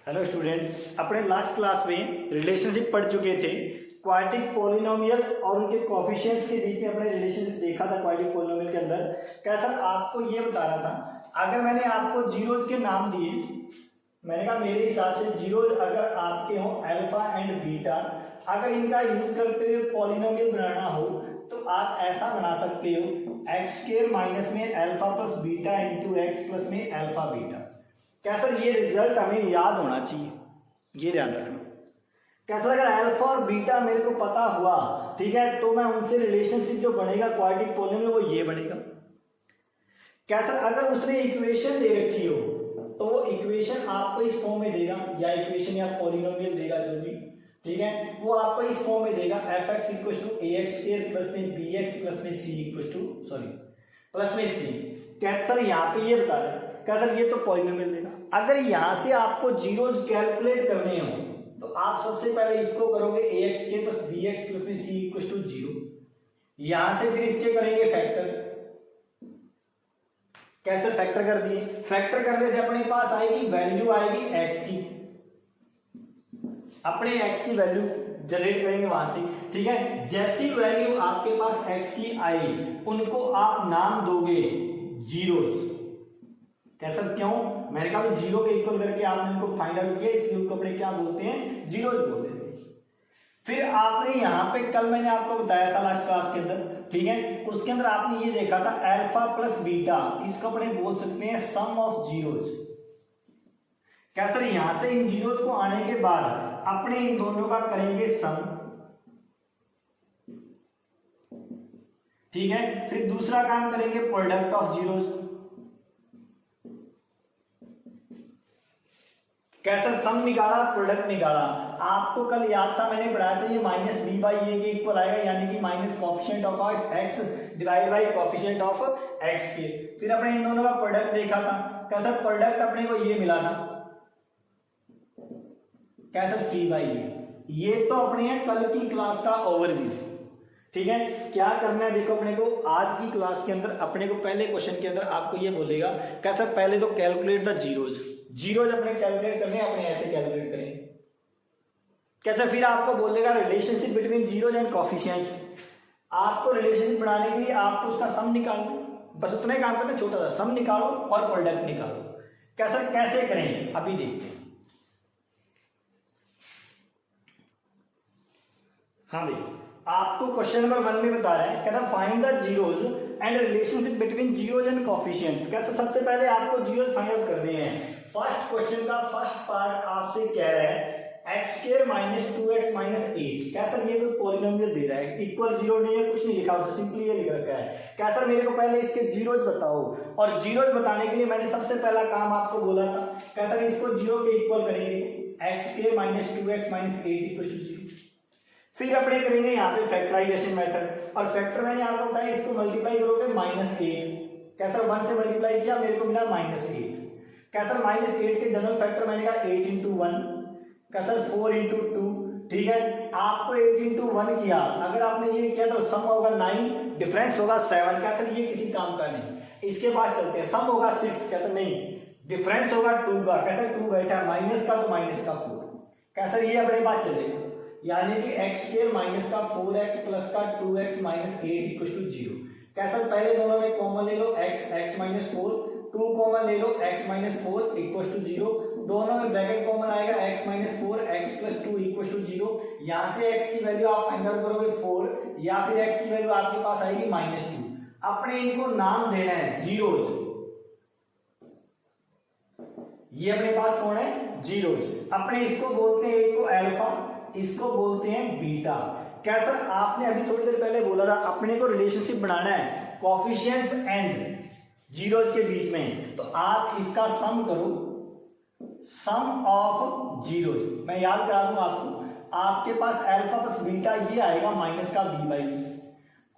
Hello students, अपने last class में relationship पढ़ चुके थे। क्वाड्रेटिक पॉलिनोमियल और उनके कोफिशिएंट्स के बीच में अपने रिलेशनशिप देखा था क्वाड्रेटिक पॉलिनोमियल के अंदर। कैसा आपको ये बता रहा था, अगर मैंने आपको जीरोज के नाम दिए, मैंने कहा मेरे हिसाब से जीरोज अगर आपके हो अल्फा एंड बीटा, अगर इनका यूज करते हुए पॉलिनोमियल बनाना हो तो आप ऐसा बना सकते हो एक्स स्क्वायर माइनस में alpha plus beta into x plus में अल्फा बीटा। कैसा ये रिजल्ट हमें याद होना चाहिए, ये ध्यान रखना। कैसा अगर अल्फा और बीटा मेरे को पता हुआ, ठीक है, तो मैं उनसे रिलेशनशिप जो बनेगा क्वाड्रेटिक पॉलिनोमियल वो ये बनेगा। कैसा अगर उसने इक्वेशन दे रखी हो तो वो इक्वेशन आपको इस फॉर्म में देगा, या इक्वेशन या पॉलिनोमियल देगा जो भी, ठीक है, वो आपको इस फॉर्म में देगा f x equal to a x square plus में बी एक्स प्लस में सी इक्वल टू प्लस में सी। क्या सर यहाँ पे ये बता रहे हैं, क्या सर ये तो पॉलिनोमियल देगा। अगर यहाँ से आपको जीरोज कैलकुलेट करने हो तो आप सबसे पहले इसको करोगे a x square plus b x plus में सी इक्वल टू 0। यहां से फिर इसके करेंगे फैक्टर। कैसे फैक्टर कर दिए, फैक्टर करने से अपने पास आएगी वैल्यू, आएगी एक्स की, अपने एक्स की वैल्यू जनरेट करेंगे वहां से, ठीक है। जैसी वैल्यू आपके पास एक्स की आई उनको आप नाम दोगे जीरोज। कैसा क्यों, मैंने कहा जीरो के इक्वल करके आपने इनको फाइंड आउट किया, इसलिए उनको अपने क्या बोलते हैं, जीरोज बोलते हैं। फिर आपने यहाँ पे कल मैंने आपको बताया था लास्ट क्लास के अंदर, ठीक है, उसके अंदर आपने ये देखा था अल्फा प्लस बीटा, इसको अपने बोल सकते हैं सम ऑफ जीरोज। क्या सर यहां से इन जीरोज को आने के बाद अपने इन दोनों का करेंगे सम, ठीक है। फिर दूसरा काम करेंगे प्रोडक्ट ऑफ जीरोज। कैसा सम निकाला, प्रोडक्ट निकाला। आपको कल याद था, मैंने पढ़ाया था ये माइनस बी बाई ए के इक्वल आएगा, यानी कि minus coefficient of x divide by coefficient of x के। फिर अपने इन दोनों का प्रोडक्ट देखा था, कैसा प्रोडक्ट अपने को ये मिला था, कैसा सी बाई ए। ये तो अपने है कल की क्लास का ओवरव्यू, ठीक है। क्या करना है देखो, अपने को आज की क्लास के अंदर अपने को पहले क्वेश्चन के अंदर आपको ये बोलेगा, कैसा पहले तो कैलकुलेट द जीरोज। जीरोज अपने कैलकुलेट करने, अपने ऐसे कैलकुलेट करेंगे। कैसा फिर आपको बोलेगा relationship between zeros and coefficients. आपको रिलेशनशिप बनाने के लिए आपको उसका सम निकालना, बस उतने काम करना, छोटा सा सम निकालो और प्रोडक्ट निकालो। कैसा कैसे करें अभी देखते हैं। हाँ भाई, आपको क्वेश्चन नंबर 1 में बता रहे हैं, कहता find the zeros and relationship between zeros and coefficients. कहता सबसे पहले आपको जीरोज फाइंड आउट करने हैं। फर्स्ट क्वेश्चन का फर्स्ट पार्ट आपसे कह रहा है x square minus 2x minus 8। क्या सर ये कोई पॉलिनोमियल दे रहा है, इक्वल जीरो नहीं है, कुछ नहीं लिखा उसने, सिंपली ये लिख रखा है। क्या सर मेरे को पहले इसके जीरोज बताओ, और जीरोज बताने के लिए मैंने सबसे पहला काम आपको बोला था, क्या सर इसको जीरो के इक्वल करेंगे, x square minus 2x minus 8 equal to 0। फिर अपने करेंगे यहाँ पे फैक्टराइजेशन मेथड, और फैक्टर मैंने आपको बताया इसको मल्टीप्लाई करोगे -8। कैसा 1 से मल्टीप्लाई किया, मेरे को मिला -8। कैसा -8 के जनरल फैक्टर मैंने कहा 8 इंटू 1, कैसा 4 इंटू 2, ठीक है। आपको 8 इंटू 1 किया, अगर आपने ये किया तो सम होगा 9, डिफरेंस होगा 7। कैसा ये किसी काम का नहीं, इसके पास चलते हैं। सम होगा 6, कहता नहीं, डिफरेंस होगा 2 का, कैसा 2 बैठा है, माइनस का तो माइनस का 4। कैसा ये अपने पास चलेगा, यानी कि एक्स स्क्वायर माइनस का 4x प्लस का 2x माइनस 8 इक्वल टू 0। कैसा पहले दोनों में कॉमन ले लो, x माइनस 4, 2 कॉमन ले लो, x माइनस 4 इक्वल टू 0। दोनों में ब्रैकेट कॉमन आएगा, x minus 4 x plus 2 equal to 0। यहाँ से x की वैल्यू आप फाइंड आउट करोगे 4, या फिर x की वैल्यू आपके पास आएगी -2। अपने इनको नाम देना है जीरोज। ये अपने पास कौन है, जीरोज। अपने इसको बोलते हैं, एक को अल्फा, इसको बोलते हैं बीटा। कैसा आपने अभी थोड़ी देर पहले बोला था अपने को रिलेशनशिप बनाना है कोफिशिएंट्स एंड जीरोज के बीच में, तो आप इसका सम करो, सम ऑफ जीरोज। मैं याद करा दूं आपको, आपके पास अल्फा प्लस बीटा ये आएगा माइनस का बी बाई,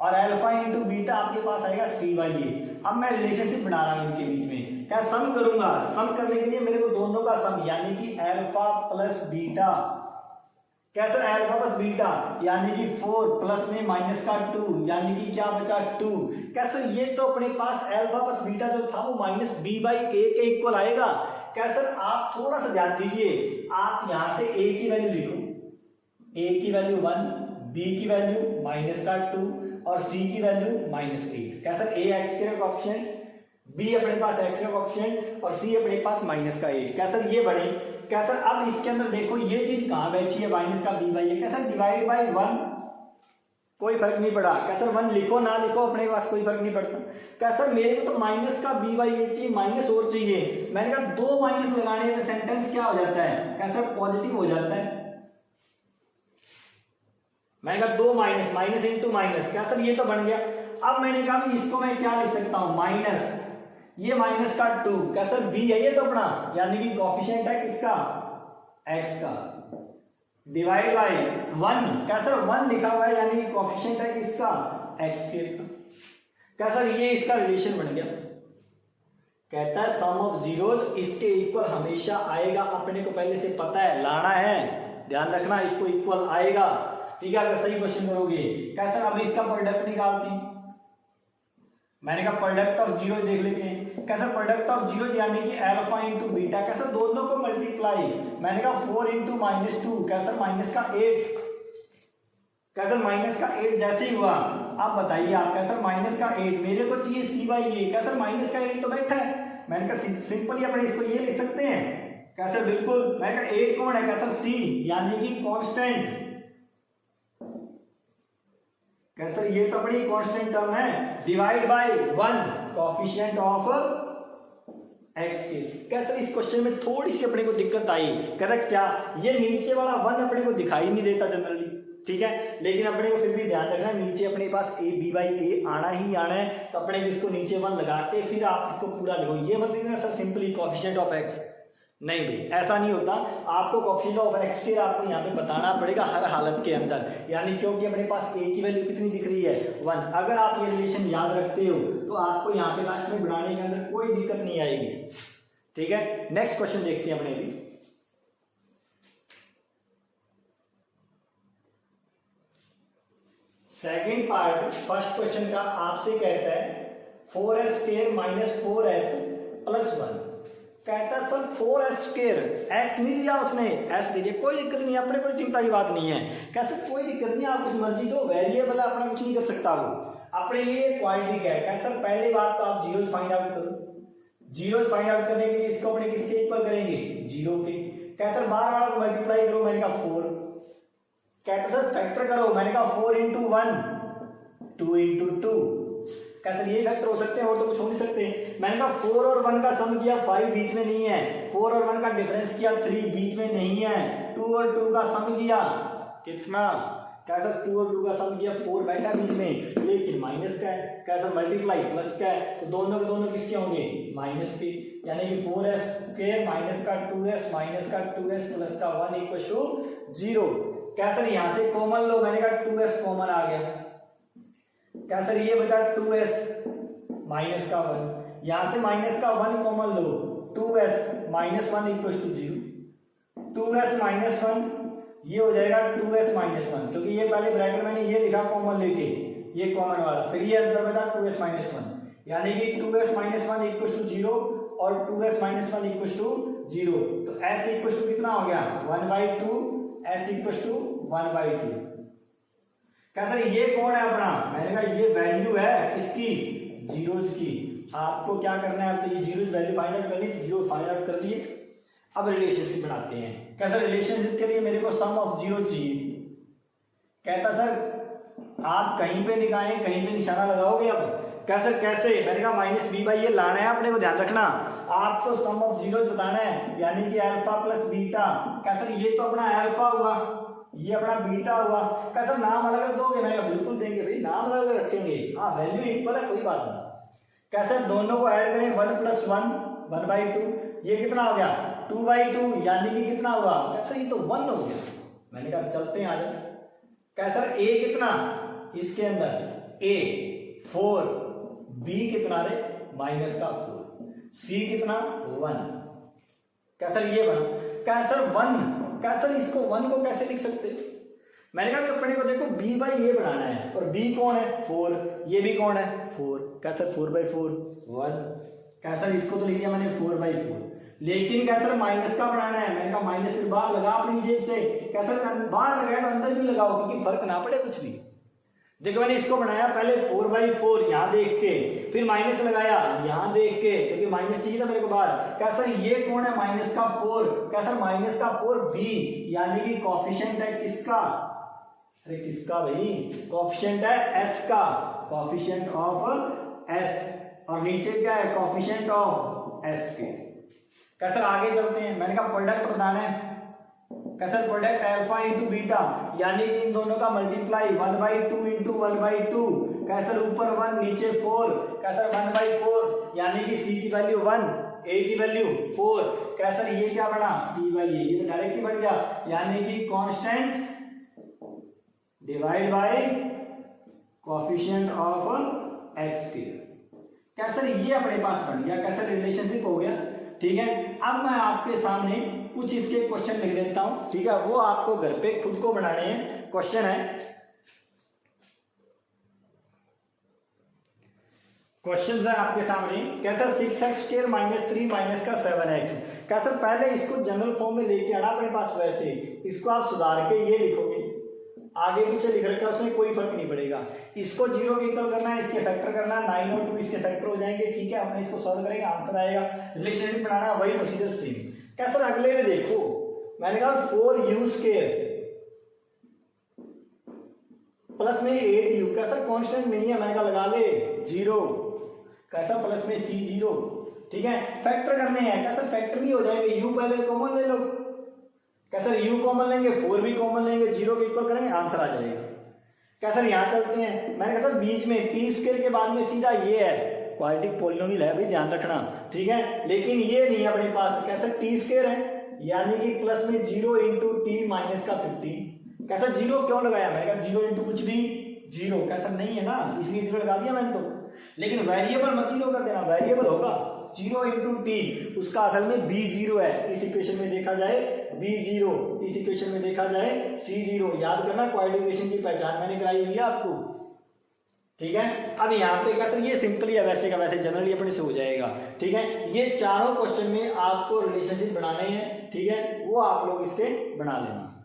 और अल्फा इंटू बीटा आपके पास आएगा सी बाई ए। अब मैं रिलेशनशिप बना रहा हूं इनके बीच में, क्या सम करूंगा, सम करने के लिए मेरे को दोनों का सम, यानी कि अल्फा प्लस बीटा, कैसा अल्फा प्लस बीटा यानी कि 4 प्लस में माइनस का 2, यानी कि क्या बचा 2। कैसे ये तो अपने पास अल्फा प्लस बीटा जो था वो माइनस बी बाई ए के इक्वल आएगा, क्या सर आप थोड़ा सा ध्यान दीजिए, आप यहां से a की वैल्यू लिखो, a की वैल्यू 1, b की वैल्यू -2 और c की वैल्यू -8। क्या सर a x का कोएफिशिएंट, b अपने पास x का कोएफिशिएंट और c अपने पास -8। क्या सर ये बने। क्या सर अब इसके अंदर देखो ये चीज कहां बैठी है, माइनस का b बाई है। क्या सर डिवाइड बाई 1 कोई फर्क नहीं पड़ा। क्या सर 1 लिखो ना लिखो अपने पास कोई फर्क नहीं पड़ता। क्या सर मेरे को तो माइनस का b बाई 8 चाहिए, माइनस और चाहिए। मैंने कहा 2 माइनस लगाने में सेंटेंस क्या हो जाता है, क्या सर पॉजिटिव हो जाता है। मैंने कहा 2 माइनस, माइनस इंटू माइनस। क्या सर ये तो बन गया। अब मैंने कहा इसको मैं क्या लिख सकता हूं, माइनस ये माइनस का 2। क्या सर b है ये तो अपना, यानी कि कोएफिशिएंट है किसका, x का, डिवाइड बाय 1। क्या सर 1 लिखा हुआ है यानी कि कोएफिशिएंट है किसका, x के। क्या सर ये इसका रिलेशन बन गया। कहता है सम ऑफ जीरोज इसके इक्वल हमेशा आएगा, अपने को पहले से पता है, लाना है, ध्यान रखना इसको इक्वल आएगा। ठीक है, अगर सही क्वेश्चन करोगे। क्या सर अब इसका प्रोडक्ट निकालते हैं। मैंने कहा प्रोडक्ट ऑफ जीरो देख लेते हैं। कैसा प्रोडक्ट ऑफ जीरो यानी कि अल्फा इंटू बीटा। कैसा दोनों को मल्टीप्लाई, मैंने कहा 4 इंटू -2। कैसा माइनस का 8। कैसा माइनस का 8 जैसे ही हुआ। आप बताइए आप, कैसा माइनस का 8 मेरे को चाहिए c बाई ए। कैसा माइनस का 8 तो बैठा है, मैंने कहा सिंपली अपने इसको ये लिख सकते हैं। कैसा बिल्कुल, मैंने कहा 8 कौन है, कैसा c यानी कि कांस्टेंट। कैसा ये तो अपनी कांस्टेंट टर्म है, divide by 1 coefficient of x के। कैसा इस क्वेश्चन में थोड़ी सी अपने को दिक्कत आई। कहता क्या ये नीचे वाला 1 अपने को दिखाई नहीं देता जनरली, ठीक है, लेकिन अपने को फिर भी ध्यान रखना नीचे अपने पास a b बाई ए आना ही आना है, तो अपने को इसको नीचे 1 लगा के फिर आप इसको पूरा लिखो। ये मत लिखना sir simply coefficient of x, नहीं भाई ऐसा नहीं होता। आपको कोएफिशिएंट ऑफ x के आपको यहाँ पे बताना पड़ेगा हर हालत के अंदर, यानी क्योंकि अपने पास a की वैल्यू कितनी दिख रही है 1। अगर आप ये रिलेशन याद रखते हो तो आपको यहाँ पे लास्ट में बनाने के अंदर कोई दिक्कत नहीं आएगी। ठीक है, नेक्स्ट क्वेश्चन देखते हैं अपने भी। सेकेंड पार्ट फर्स्ट क्वेश्चन का आपसे कहता है 4s square minus 4s plus 1। कहता सर 4s स्क्वायर, x नहीं दिया उसने, s दे दिया, कोई दिक्कत नहीं, अपने कोई चिंता की बात नहीं है। कैसे कोई दिक्कत नहीं, आप कुछ मर्जी दो, वेरिएबल है अपना कुछ नहीं कर सकता वो, अपने लिए क्वालिटी है। कैसे पहले बात तो आप जीरो फाइंड आउट करो, जीरो फाइंड आउट करने के लिए इसको अपने किसके इक्वल करेंगे, जीरो के। कैसे बार बार को मल्टीप्लाई करो, मैंने कहा 4। कहते सर फैक्टर करो, मैंने कहा 4 इंटू 1 2 इंटू 2। कैसे ये फैक्टर हो सकते हैं और तो कुछ हो नहीं सकते। मैंने कहा 4 और 1 का सम किया 5 बीच में नहीं है, 4 और 1 का डिफरेंस किया 3 बीच में नहीं है, 2 और 2 का सम किया कितना, कैसा 2 और 2 का सम किया 4 बैठा बीच में, लेकिन माइनस का है। कैसा मल्टीप्लाई प्लस का है, तो दोनों के दोनों किसके होंगे, माइनस के, यानी कि 4s स्क्वायर माइनस का 2s माइनस का 2s प्लस का 1 इक्वल टू 0। कैसा यहां से कॉमन लो, मैंने कहा 2s कॉमन आ गया। क्या सर ये बचा 2s माइनस का 1, यहां से माइनस का 1 कॉमन लो, 2s minus 1 equal to 0। 2s minus 1 ये हो जाएगा 2s माइनस 1, क्योंकि ये पहले ब्रैकेट मैंने ये लिखा कॉमन लेके, ये कॉमन वाला, फिर ये अंदर बचा 2s माइनस 1, यानी कि 2s माइनस 1 इक्वल टू 0 और 2s माइनस 1 इक्वल टू 0। तो s इक्वल टू कितना हो गया 1/2, s इक्वल टू 1/2। क्या सर ये कौन है अपना, मैंने कहा ये वैल्यू है किसकी, जीरोज की। आपको क्या करना है, आपको ये जीरोज वैल्यू फाइंड आउट करनी, जीरो फाइंड आउट कर दिए। अब रिलेशनशिप बनाते हैं। कैसा रिलेशनशिप के लिए मेरे को सम ऑफ जीरो चाहिए। कहता सर आप कहीं पे निकाहें कहीं पे निशाना लगाओगे। अब कैसे कैसे, मैंने कहा माइनस बी बाई ये लाना है, अपने को ध्यान रखना, आपको सम ऑफ जीरो बताना है, यानी कि अल्फा प्लस बीटा। कैसा ये तो अपना अल्फा हुआ, ये अपना बीटा हुआ। कैसा नाम अलग अलग दोगे, मैंने कहा बिल्कुल देंगे भाई, नाम अलग अलग रखेंगे, हाँ वैल्यू इक्वल है कोई बात नहीं। कैसे दोनों को ऐड करें 1 + 1 1/2, ये कितना हो गया 2/2, यानी कि कितना हुआ, कैसा ये तो 1 हो गया। मैंने कहा चलते हैं आ जाए। कैसा a कितना इसके अंदर a 4, b कितना रे माइनस का 4, c कितना 1। कैसा ये बना, कैसा 1, कैसा इसको 1 को कैसे लिख सकते, मैंने कहा अपने को देखो b बाई ये बनाना है, और b कौन है 4, ये भी कौन है 4। कैसा 4/4 1, कैसा इसको तो लिख दिया मैंने 4/4, लेकिन क्या सर माइनस का बनाना है, मैंने कहा माइनस फिर बाहर लगा अपनी जेब से, क्या सर बाहर लगाया तो अंदर भी लगाओ क्योंकि फर्क ना पड़े कुछ भी। देखो मैंने इसको बनाया पहले 4/4 यहाँ देख के, फिर माइनस लगाया यहाँ देख के क्योंकि माइनस चाहिए था मेरे को बाहर। क्या सर ये कौन है माइनस का 4, क्या सर माइनस का 4 बी यानी कि कॉफिशिएंट है किसका, अरे किसका भाई, कॉफिशिएंट है एस का, कॉफिशिएंट ऑफ एस, और नीचे क्या है कॉफिशिएंट ऑफ एस के। क्या सर आगे चलते हैं, मैंने कहा प्रोडक्ट बताना है, क्या sir product alpha into beta यानी कि इन दोनों का मल्टीप्लाई 1/2 इंटू 1/2, क्या सर ऊपर 1 नीचे 4, क्या सर 1/4 यानी कि सी की वैल्यू 1 ए की वैल्यू 4, क्या सर ये क्या बना c/a, ये तो डायरेक्ट ही बन गया यानी कि constant divide by coefficient of x square. क्या सर ये अपने पास बन गया, क्या सर रिलेशनशिप हो गया। ठीक है, अब मैं आपके सामने कुछ इसके क्वेश्चन लिख देता हूं, ठीक है, वो आपको घर पे खुद को बनाने हैं। क्वेश्चन है, क्वेश्चन है आपके सामने, कैसा 6x² - 3 माइनस का 7x। क्या सर पहले इसको जनरल फॉर्म में लेके आना अपने पास, वैसे इसको आप सुधार के ये लिखोगे, आगे पीछे लिख रखा है उसमें कोई फर्क नहीं पड़ेगा। इसको 0 के इक्वल करना है, इसके फैक्टर करना है, 9 और 2 इसके फैक्टर हो जाएंगे। ठीक है, अपने इसको सॉल्व करेंगे, आंसर आएगा। रिलेशनशिप बनाना वही प्रोसीजर सेम। क्या सर अगले में देखो, मैंने कहा 4u² प्लस में 8u, कैसा कांस्टेंट नहीं है, मैंने कहा लगा ले 0, कैसा प्लस में c0। ठीक है, फैक्टर करने हैं, कैसा फैक्टर भी हो जाएंगे, u पहले कॉमन ले लो, कैसा u कॉमन लेंगे 4 भी कॉमन लेंगे, 0 के इक्वल करेंगे, आंसर आ जाएगा। क्या सर यहाँ चलते हैं, मैंने कहा सर बीच में t² के बाद में सीधा ये है, क्वाड्रेटिक पॉलिनोमियल है भाई ध्यान रखना। ठीक है, लेकिन ये नहीं है अपने पास, कैसा t² है यानी कि प्लस में 0 इंटू टी माइनस का 15। कैसा 0 क्यों लगाया, मैंने कहा 0 इंटू कुछ भी 0, कैसा नहीं है ना, इसलिए 0 लगा दिया मैंने तो। लेकिन वेरिएबल मत 0 कर देना, वेरिएबल होगा 0 इंटू टी, उसका असल में b0 है, इस इक्वेशन में देखा जाए b0, इस इक्वेशन में देखा जाए c0। याद करना क्वाड्रेटिक की पहचान मैंने कराई हुई है आपको। ठीक है, अब यहाँ पे क्या सर ये सिंपली है, वैसे का वैसे जनरली अपने से हो जाएगा। ठीक है, ये चारों क्वेश्चन में आपको रिलेशनशिप बनाने हैं, ठीक है, वो आप लोग इसके बना लेना।